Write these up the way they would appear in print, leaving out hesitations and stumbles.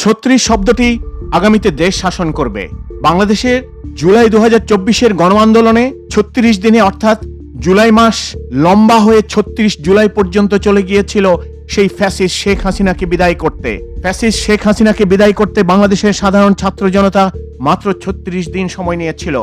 ছত্রিশ শব্দটি আগামীতে দেশ শাসন করবে। বাংলাদেশের জুলাই 2024-এর গণ আন্দোলনে 36 দিনে অর্থাৎ জুলাই মাস লম্বা হয়ে 36 জুলাই পর্যন্ত চলে গিয়েছিল সেই ফ্যাসিস্ট শেখ হাসিনাকে বিদায় করতে। ফ্যাসিস্ট শেখ হাসিনাকে বিদায় করতে বাংলাদেশের সাধারণ ছাত্র জনতা মাত্র 36 দিন সময় নিয়েছিল।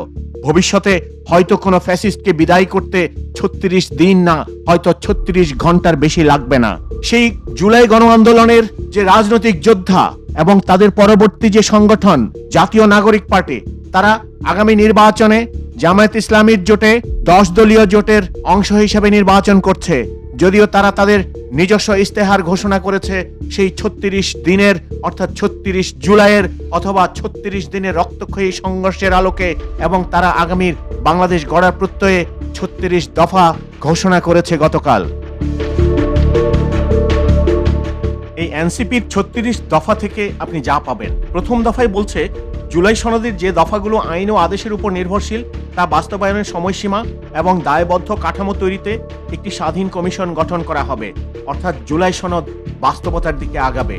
ভবিষ্যতে হয়তো কোনো ফ্যাসিস্টকে বিদায় করতে 36 দিন না, হয়তো 36 ঘন্টার বেশি লাগবে না। সেই জুলাই গণ আন্দোলনের যে রাজনৈতিক যোদ্ধা এবং তাদের পরবর্তী যে সংগঠন জাতীয় নাগরিক পার্টি, তারা আগামী নির্বাচনে জামায়াত ইসলামীর জোটে 10 দলীয় জোটের অংশ হিসেবে নির্বাচন করছে। যদিও তারা তাদের নিজস্ব ইস্তেহার ঘোষণা করেছে সেই 36 দিনের অর্থাৎ 36 জুলাইয়ের অথবা 36 দিনের রক্তক্ষয়ী সংঘর্ষের আলোকে, এবং তারা আগামীর বাংলাদেশ গড়ার প্রত্যয়ে 36 দফা ঘোষণা করেছে গতকাল। এই এনসিপির 36 দফা থেকে আপনি যা পাবেন, প্রথম দফায় বলছে জুলাই সনদের যে দফাগুলো আইন ও আদেশের উপর নির্ভরশীল তা বাস্তবায়নের সময়সীমা এবং দায়বদ্ধ কাঠামো তৈরিতে একটি স্বাধীন কমিশন গঠন করা হবে, অর্থাৎ জুলাই সনদ বাস্তবতার দিকে আগাবে।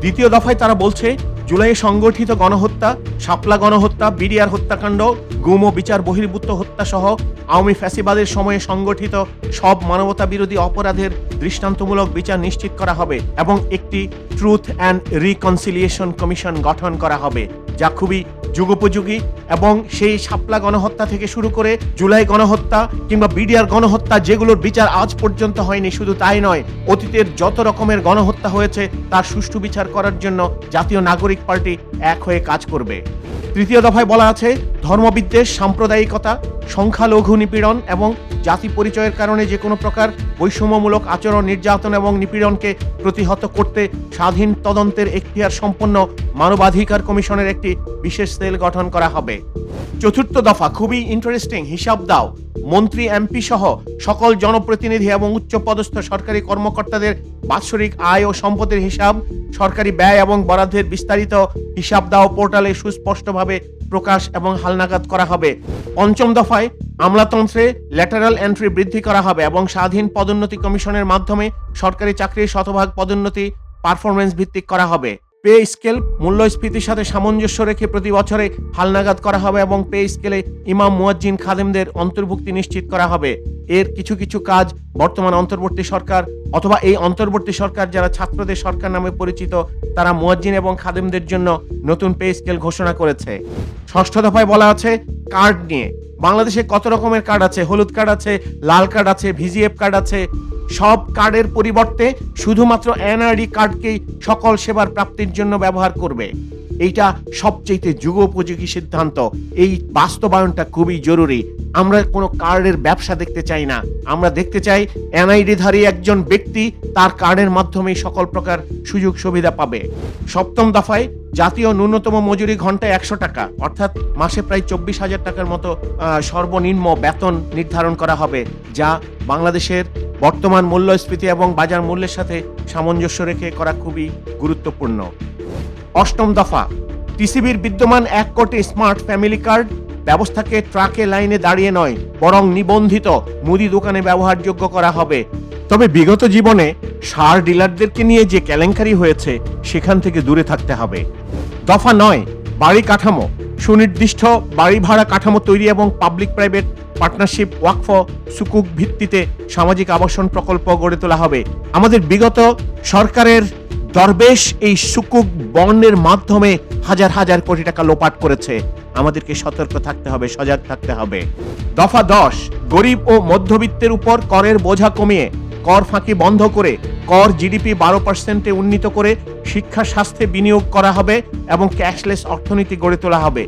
দ্বিতীয় দফায় তারা বলছে জুলাইয়ে সংগঠিত গণহত্যা, শাপলা গণহত্যা, বিডিআর হত্যাকাণ্ড, গুম ও বিচার বহির্ভূত হত্যা সহ আওয়ামী ফ্যাসিবাদের সময়ে সংগঠিত সব মানবতা বিরোধী অপরাধের দৃষ্টান্তমূলক বিচার নিশ্চিত করা হবে এবং একটি ট্রুথ অ্যান্ড রিকনসিলিয়েশন কমিশন গঠন করা হবে, যা খুবই যুগোপযোগী। এবং সেই শাপলা গণহত্যা থেকে শুরু করে জুলাই গণহত্যা কিংবা বিডিআর গণহত্যা, যেগুলোর বিচার আজ পর্যন্ত হয়নি, শুধু তাই নয়, অতীতের যত রকমের গণহত্যা হয়েছে তার সুষ্ঠু বিচার করার জন্য জাতীয় নাগরিক পার্টি এক হয়ে কাজ করবে। তৃতীয় দফায় বলা আছে ধর্মবিদ্বেষ, সাম্প্রদায়িকতা, সংখ্যালঘু নিপীড়ন এবং জাতি পরিচয়ের কারণে যে কোনো প্রকার বৈষম্যমূলক আচরণ, নির্যাতন এবং নিপীড়নকে প্রতিহত করতে স্বাধীন তদন্তের এখতিয়ার সম্পন্ন মানবাধিকার কমিশনের একটি বিশেষ সেল গঠন করা হবে। চতুর্থ দফা খুবই ইন্টারেস্টিং, হিসাব দাও। মন্ত্রী, এমপি সহ সকল জনপ্রতিনিধি এবং উচ্চপদস্থ সরকারি কর্মকর্তাদের বাৎসরিক আয় ও সম্পদের হিসাব, সরকারি ব্যয় এবং বরাদ্দের বিস্তারিত হিসাব দাও পোর্টালে সুস্পষ্টভাবে প্রকাশ এবং হালনাগাদ করা হবে। পঞ্চম দফায় আমলাতন্ত্রে ল্যাটারাল এন্ট্রি বৃদ্ধি করা হবে এবং স্বাধীন পদোন্নতি কমিশনের মাধ্যমে সরকারি চাকরির শতভাগ পদোন্নতি পারফরমেন্স ভিত্তিক করা হবে। পে স্কেল মূল্যস্ফীতির সাথে সামঞ্জস্য রেখে প্রতি বছরে হালনাগাদ করা হবে এবং পে স্কেলে ইমাম, মুয়াজ্জিন, খাদেমদের অন্তর্ভুক্তি নিশ্চিত করা হবে। এর কিছু কিছু কাজ বর্তমান অন্তর্বর্তী সরকার অথবা এই অন্তর্বর্তী সরকার যারা ছাত্রদের সরকার নামে পরিচিত, তারা মুয়াজ্জিন এবং খাদেমদের জন্য নতুন পে স্কেল ঘোষণা করেছে। ষষ্ঠ দফায় বলা আছে কার্ড নিয়ে। বাংলাদেশে কত রকমের কার্ড আছে? হলুদ কার্ড আছে, লাল কার্ড আছে, ভিজিএফ কার্ড আছে। সব কার্ডের পরিবর্তে শুধুমাত্র এনআরডি কার্ডকেই সকল সেবার প্রাপ্তির জন্য ব্যবহার করবে। এইটা সবচেয়ে যুগোপযোগী সিদ্ধান্ত। এই বাস্তবায়নটা খুবই জরুরি। আমরা কোনো কার্ডের ব্যবসা দেখতে চাই না। আমরা দেখতে চাই এনআইডিধারী একজন ব্যক্তি তার কার্ডের মাধ্যমেই সকল প্রকার সুযোগ সুবিধা পাবে। সপ্তম দফায় জাতীয় ন্যূনতম মজুরি ঘন্টায় 100 টাকা, অর্থাৎ মাসে প্রায় 24,000 টাকার মতো সর্বনিম্ন বেতন নির্ধারণ করা হবে, যা বাংলাদেশের বর্তমান মূল্যস্ফীতি এবং বাজার মূল্যের সাথে সামঞ্জস্য রেখে করা খুবই গুরুত্বপূর্ণ। অষ্টম দফা টিসিবির বিদ্যমান 1 কোটি স্মার্ট ফ্যামিলি কার্ড ব্যবস্থাকে ট্রাকে লাইনে দাঁড়িয়ে নয়, বরং নিবন্ধিত মুদি দোকানে ব্যবহারযোগ্য করা হবে। তবে বিগত জীবনে সার ডিলারদেরকে নিয়ে যে কেলেঙ্কারি হয়েছে সেখান থেকে দূরে থাকতে হবে। দফা 9 বাড়ি কাঠামো। সুনির্দিষ্ট বাড়ি ভাড়া কাঠামো তৈরি এবং পাবলিক প্রাইভেট পার্টনারশিপ, ওয়াকফ, সুকুক ভিত্তিতে সামাজিক আবাসন প্রকল্প গড়ে তোলা হবে। আমাদের বিগত সরকারের দরবেশ এই সুকুক বন্ডের মাধ্যমে হাজার হাজার কোটি টাকা লোপাট করেছে। আমাদেরকে সতর্ক থাকতে হবে, সজাগ থাকতে হবে। দফা 10 গরিব ও মধ্যবিত্তের উপর করের বোঝা কমিয়ে কর ফাঁকি বন্ধ করে কর জিডিপি 12% উন্নীত করে শিক্ষা, স্বাস্থ্যে বিনিয়োগ করা হবে এবং ক্যাশলেস অর্থনীতি গড়ে তোলা হবে।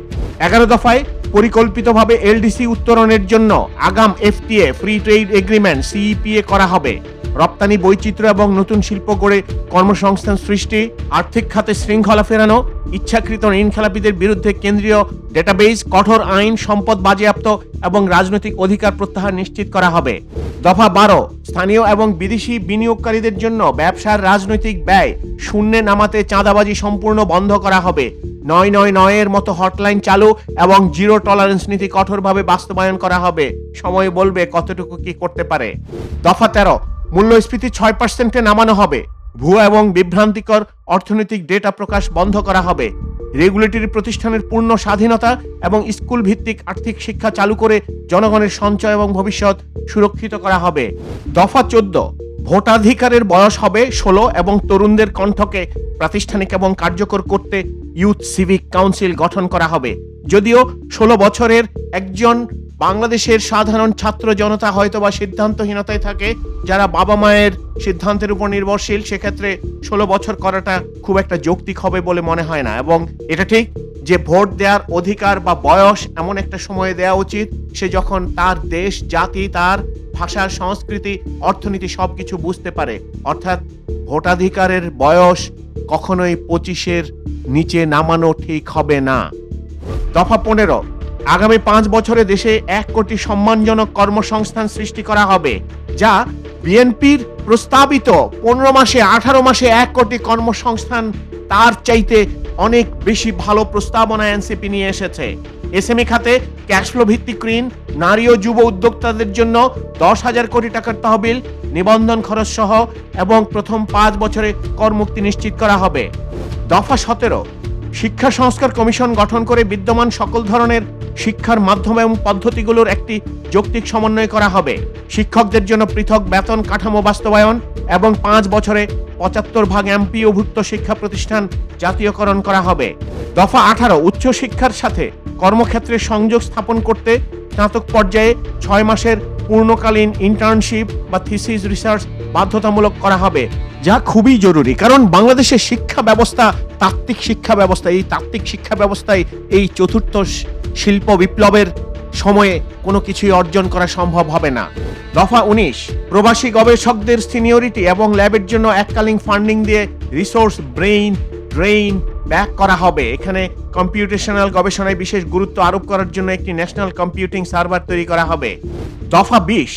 11 দফায় পরিকল্পিতভাবে এলডিসি উত্তরণের জন্য আগাম এফটিএ, ফ্রি ট্রেড এগ্রিমেন্ট, সিইপিএ করা হবে। রপ্তানি বৈচিত্র্য এবং নতুন শিল্প গড়ে কর্মসংস্থান সৃষ্টি, আর্থিক খাতে শৃঙ্খলা ফেরানো, ইচ্ছাকৃত ঋণ খেলাপিদের বিরুদ্ধে কেন্দ্রীয় ডেটাবেস, কঠোর আইন, সম্পদ বাজেয়াপ্ত এবং রাজনৈতিক অধিকার প্রত্যাহার নিশ্চিত করা হবে। দফা 12 স্থানীয় এবং বিদেশি বিনিয়োগকারীদের জন্য ব্যবসার রাজনৈতিক ব্যয় শূন্যে নামাতে চাঁদাবাজি সম্পূর্ণ বন্ধ করা হবে। 999 এর মতো হটলাইন চালু এবং জিরো টলারেন্স নীতি কঠোরভাবে বাস্তবায়ন করা হবে। সময় বলবে কতটুকু কি করতে পারে। দফা 13 মূল্যস্ফীতি 6%-এ নামানো হবে। ভুয়া এবং বিভ্রান্তিকর অর্থনৈতিক ডেটা প্রকাশ বন্ধ করা হবে। রেগুলেটরি প্রতিষ্ঠানের পূর্ণ স্বাধীনতা এবং স্কুল ভিত্তিক আর্থিক শিক্ষা চালু করে জনগণের সঞ্চয় এবং ভবিষ্যৎ সুরক্ষিত করা হবে। দফা 14, ভোটাধিকারের বয়স হবে 16 এবং তরুণদের কণ্ঠকে প্রাতিষ্ঠানিক এবং কার্যকর করতে ইউথ সিভিক কাউন্সিল গঠন করা হবে। যদিও 16 বছরের একজন বাংলাদেশের সাধারণ ছাত্র জনতা হয়তোবা সিদ্ধান্তহীনতায় থাকে, যারা বাবা মায়ের সিদ্ধান্তের উপর নির্ভরশীল, সেক্ষেত্রে 16 বছর করাটা খুব একটা যৌক্তিক হবে বলে মনে হয় না। এবং এটা ঠিক যে ভোট দেওয়ার অধিকার বা বয়স এমন একটা সময়ে দেওয়া উচিত সে যখন তার দেশ, জাতি, তার ভাষা, সংস্কৃতি, অর্থনীতি সবকিছু বুঝতে পারে। অর্থাৎ ভোটাধিকারের বয়স কখনোই 25-এর নিচে নামানো ঠিক হবে না। দফা 15, আগামী 5 বছরে দেশে 1 কোটি সম্মানজনক কর্মসংস্থান সৃষ্টি করা হবে, যা বিএনপির প্রস্তাবিত 15 মাসে 18 মাসে 1 কোটি কর্মসংস্থান তার চাইতে অনেক বেশি ভালো প্রস্তাবনা এনসিপি নিয়ে এসেছে। এসএমই খাতে ক্যাশফ্লো ভিত্তিক ঋণ, নারী ও যুব উদ্যোক্তাদের জন্য 10,000 কোটি টাকার তহবিল, নিবন্ধন খরচ সহ এবং প্রথম 5 বছরে করমুক্তি নিশ্চিত করা হবে। দফা 17, শিক্ষা সংস্কার কমিশন গঠন করে বিদ্যমান সকল ধরনের শিক্ষার মাধ্যম এবং পদ্ধতিগুলোর একটি যৌক্তিক সমন্বয় করা হবে। শিক্ষকদের জন্য পৃথক বেতন কাঠামো বাস্তবায়ন এবং 5 বছরে 75% এমপিওভুক্ত শিক্ষা প্রতিষ্ঠান জাতীয়করণ করা হবে। দফা 18, উচ্চশিক্ষার সাথে কর্মক্ষেত্রে সংযোগ স্থাপন করতে স্নাতক পর্যায়ে 6 মাসের পূর্ণকালীন ইন্টার্নশিপ বা থিসিস রিসার্চ বাধ্যতামূলক করা হবে, যা খুবই জরুরি। কারণ বাংলাদেশের শিক্ষা ব্যবস্থা তাত্ত্বিক শিক্ষা ব্যবস্থা, এই তাত্ত্বিক শিক্ষা ব্যবস্থায় এই চতুর্থ শিল্প বিপ্লবের সময়ে কোনো কিছুই অর্জন করা সম্ভব হবে না। দফা 19, প্রবাসী গবেষকদের সিনিয়রিটি এবং ল্যাবের জন্য এককালীন ফান্ডিং দিয়ে রিসোর্স ড্রেইন ব্যাক করা হবে। এখানে কম্পিউটেশনাল গবেষণায় বিশেষ গুরুত্ব আরোপ করার জন্য একটি ন্যাশনাল কম্পিউটিং সার্ভার তৈরি করা হবে। দফা 20,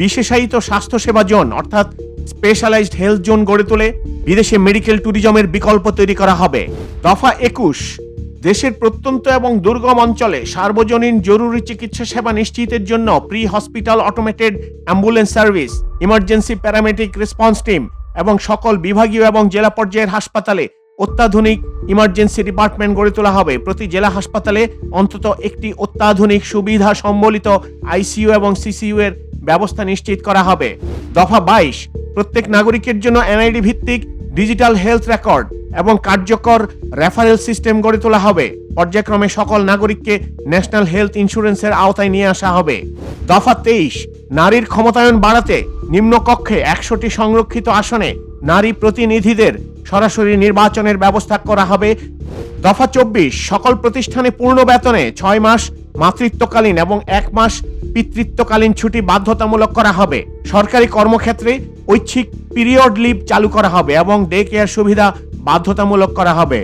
বিশেষায়িত স্বাস্থ্যসেবা জোন অর্থাৎ স্পেশালাইজড হেলথ জোন গড়ে তুলে বিদেশে মেডিকেল ট্যুরিজমের বিকল্প তৈরি করা হবে। দফা 21, দেশের প্রত্যন্ত এবং দুর্গম অঞ্চলে সার্বজনীন জরুরি চিকিৎসা সেবা নিশ্চিতের জন্য pre hospital automated ambulance service, emergency paramedic response team এবং সকল বিভাগীয় এবং জেলা পর্যায়ের হাসপাতালে অত্যাধুনিক ইমার্জেন্সি ডিপার্টমেন্ট গড়ে তোলা হবে। প্রতি জেলা হাসপাতালে অন্তত একটি অত্যাধুনিক সুবিধা সম্বলিত আইসিইউ এবং সিসিইউ এর ব্যবস্থা নিশ্চিত করা হবে। দফা 22, প্রত্যেক নাগরিকের জন্য এনআইডি ভিত্তিক ডিজিটাল হেলথ রেকর্ড এবং কার্যকর রেফারেল সিস্টেম গড়ে তোলা হবে। পর্যায়ক্রমে সকল নাগরিককে ন্যাশনাল হেলথ ইন্স্যুরেন্সের আওতায় নিয়ে আসা হবে। দফা 23, নারীর ক্ষমতায়ন বাড়াতে নিম্নকক্ষে 100টি সংরক্ষিত আসনে নারী প্রতিনিধিদের সরাসরি নির্বাচনের ব্যবস্থা করা হবে। দফা 24, সকল প্রতিষ্ঠানে পূর্ণ বেতনে 6 মাস মাতৃত্বকালীন এবং 1 মাস পিতৃত্বকালীন ছুটি বাধ্যতামূলক করা হবে। সরকারি কর্মক্ষেত্রে ঐচ্ছিক পিরিয়ড লিভ চালু করা হবে এবং ডে কেয়ার সুবিধা বাধ্যতামূলক করা হবে।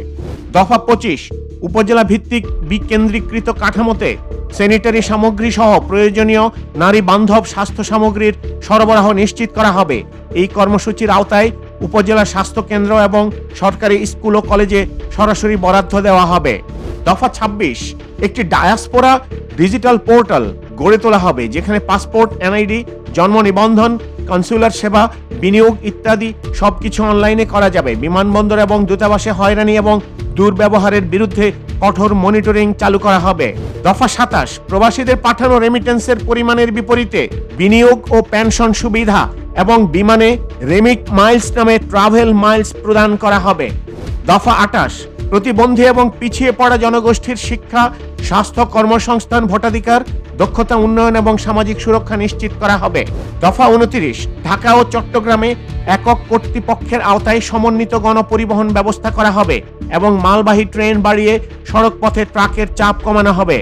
দফা 25, উপজেলা ভিত্তিক বিকেন্দ্রীকৃত কাঠামোতে স্যানিটারি সামগ্রী সহ প্রয়োজনীয় নারী বান্ধব স্বাস্থ্য সামগ্রীর সরবরাহ নিশ্চিত করা হবে। এই কর্মসূচির আওতায় উপজেলা স্বাস্থ্য কেন্দ্র এবং সরকারি স্কুল ও কলেজে সরাসরি বরাদ্দ দেওয়া হবে। দফা 26, একটি ডায়াসপোরা ডিজিটাল পোর্টাল গড়ে তোলা হবে, যেখানে পাসপোর্ট, এনআইডি, জন্ম নিবন্ধন, কনসুলার সেবা, বিনিয়োগ ইত্যাদি সবকিছু অনলাইনে করা যাবে। বিমানবন্দর এবং দূতাবাসে হয়রানি এবং দুর্ব্যবহারের বিরুদ্ধে কঠোর মনিটরিং চালু করা হবে। দফা 27, প্রবাসীদের পাঠানো রেমিটেন্সের পরিমাণের বিপরীতে বিনিয়োগ ও পেনশন সুবিধা এবং বিমানে রেমিক মাইলস নামে ট্রাভেল মাইলস প্রদান করা হবে। দফা 28, প্রতিবন্ধী এবং পিছিয়ে পড়া জনগোষ্ঠীর শিক্ষা, স্বাস্থ্য, কর্মসংস্থান, ভোটাধিকার, দক্ষতা উন্নয়ন এবং সামাজিক সুরক্ষা নিশ্চিত করা হবে। দফা 29, ঢাকা ও চট্টগ্রামে একক কর্তৃপক্ষের আওতায় সমন্বিত গণপরিবহন ব্যবস্থা করা হবে এবং মালবাহী ট্রেন বাড়িয়ে সড়ক পথে ট্রাকের চাপ কমানো হবে।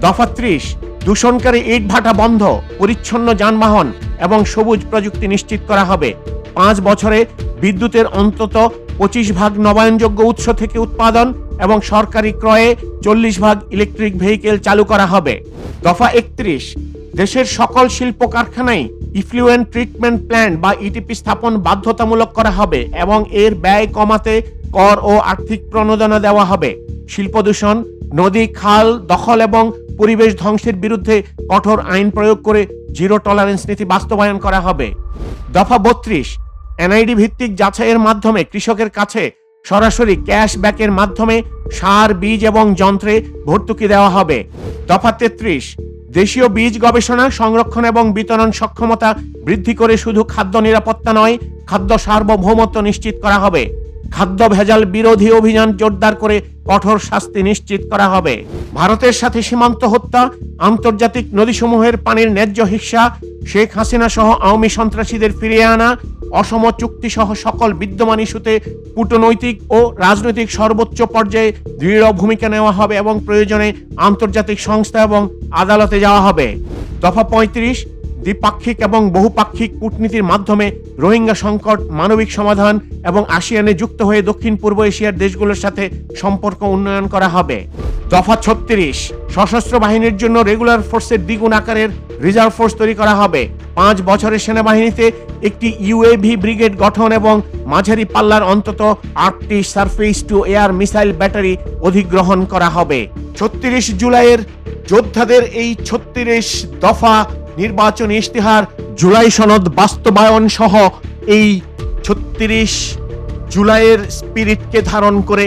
দফা 30, দূষণকারী ইটভাটা বন্ধ, পরিচ্ছন্ন যানবাহন এবং সবুজ প্রযুক্তি নিশ্চিত করা হবে। 5 বছরে বিদ্যুতের অন্তত 25% নবায়নযোগ্য উৎস থেকে উৎপাদন এবং সরকারি ক্রয়ে 40% ইলেকট্রিক ভেহিকেল চালু করা হবে। দফা 31, দেশের সকল শিল্প কারখানায় ইফ্লুয়েন্ট ট্রিটমেন্ট প্ল্যান্ট বা ইটিপি স্থাপন বাধ্যতামূলক করা হবে এবং এর ব্যয় কমাতে কর ও আর্থিক প্রণোদনা দেওয়া হবে। শিল্প দূষণ, নদী, খাল দখল এবং পরিবেশ ধ্বংসের বিরুদ্ধে কঠোর আইন প্রয়োগ করে জিরো টলারেন্স নীতি বাস্তবায়ন করা হবে। দফা 32, এনআইডি ভিত্তিক যাচাইয়ের মাধ্যমে কৃষকের কাছে সরাসরি ক্যাশব্যাকের মাধ্যমে সার, বীজ এবং যন্ত্রে ভর্তুকি দেওয়া হবে। দফা 33, দেশীয় বীজ গবেষণা, সংরক্ষণ এবং বিতরণ সক্ষমতা বৃদ্ধি করে শুধু খাদ্য নিরাপত্তা নয়, খাদ্য সার্বভৌমত্ব নিশ্চিত করা হবে। খাদ্য ভেজাল বিরোধী অভিযান জোরদার করে কঠোর শাস্তি নিশ্চিত করা হবে। ভারতের সাথে সীমান্ত হত্যা, আন্তর্জাতিক নদীসমূহের পানির ন্যায্য হিস্সা, শেখ হাসিনা সহ আওয়ামী সন্ত্রাসীদের ফিরিয়ে আনা, অসম চুক্তি সহ সকল বিদ্যমান ইস্যুতে কূটনৈতিক ও রাজনৈতিক সর্বোচ্চ পর্যায়ে দৃঢ় ভূমিকা নেওয়া হবে এবং প্রয়োজনে আন্তর্জাতিক সংস্থা এবং আদালতে যাওয়া হবে। দফা 35, দ্বিপাক্ষিক এবং বহুপাক্ষিক কূটনীতির মাধ্যমে রোহিঙ্গা সংকট মানবিক সমাধান এবং আসিয়ানে যুক্ত হয়ে দক্ষিণ পূর্ব এশিয়ার দেশগুলোর সাথে সম্পর্ক উন্নয়ন করা হবে। দফা 36, সশস্ত্র বাহিনীর জন্য রেগুলার ফোর্সের দ্বিগুণ আকারের রিজার্ভ ফোর্স তৈরি করা হবে। 5 বছরের সেনাবাহিনীতে একটি ইউএভি ব্রিগেড গঠন এবং মাঝারি পাল্লার অন্তত 8টি surface two air missile battery অধিগ্রহণ করা হবে। 36 জুলাইয়ের যোদ্ধাদের এই 36 দফা নির্বাচনী ইশতেহার, জুলাই সনদ বাস্তবায়ন সহ এই 36 জুলাইয়ের স্পিরিটকে ধারণ করে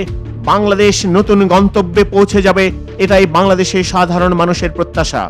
বাংলাদেশ নতুন গন্তব্যে পৌঁছে যাবে, এটাই বাংলাদেশের সাধারণ মানুষের প্রত্যাশা।